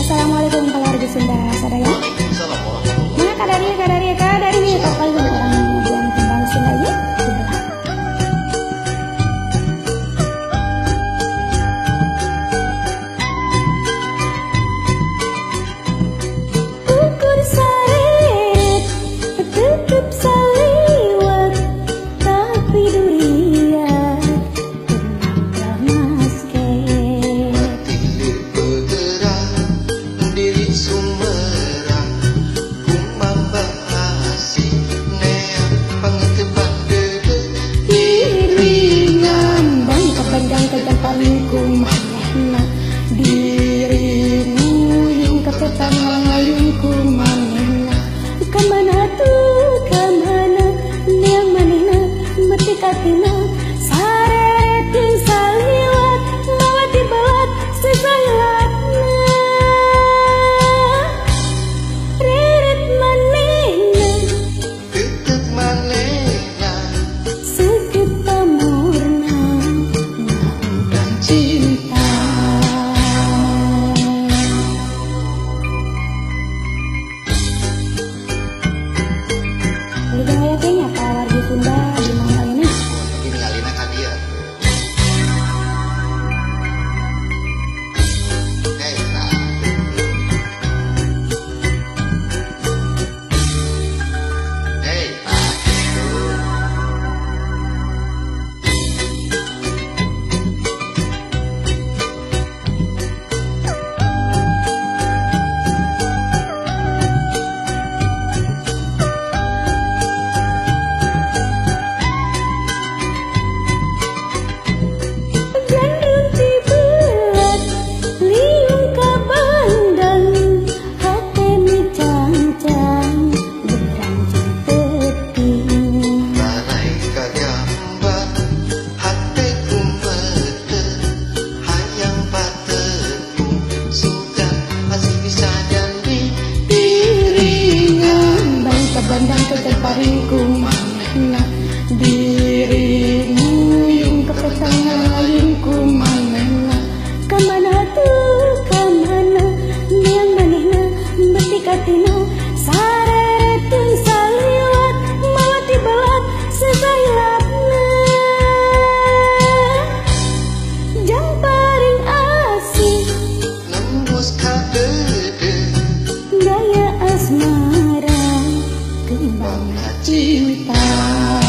Assalamualaikum keluarga Sunda sadaya. Mana kadari kapal orang yang kembali Sunda ya. Ukur saret tutup saliwat tapi durian tenang maske. Palingku manehna dirimu yang kepetan ngayungku manehna kemana yang manehna mati katina saret yang saliwat lawat dibalat sesayatna ririt manehna tetep manehna sekep pamurna cinta. Udah ngayaknya Pak warga Sunda di mana ini? Ini ngalina kan dia. Bandang keterparingku manehna dirimu yang kepetan ngayungku manehna kemana yang manehna beti katina saret yang saliwat malah dibalat sesayatna jang paring asih nembus kadede gaya asmara kembang cinta.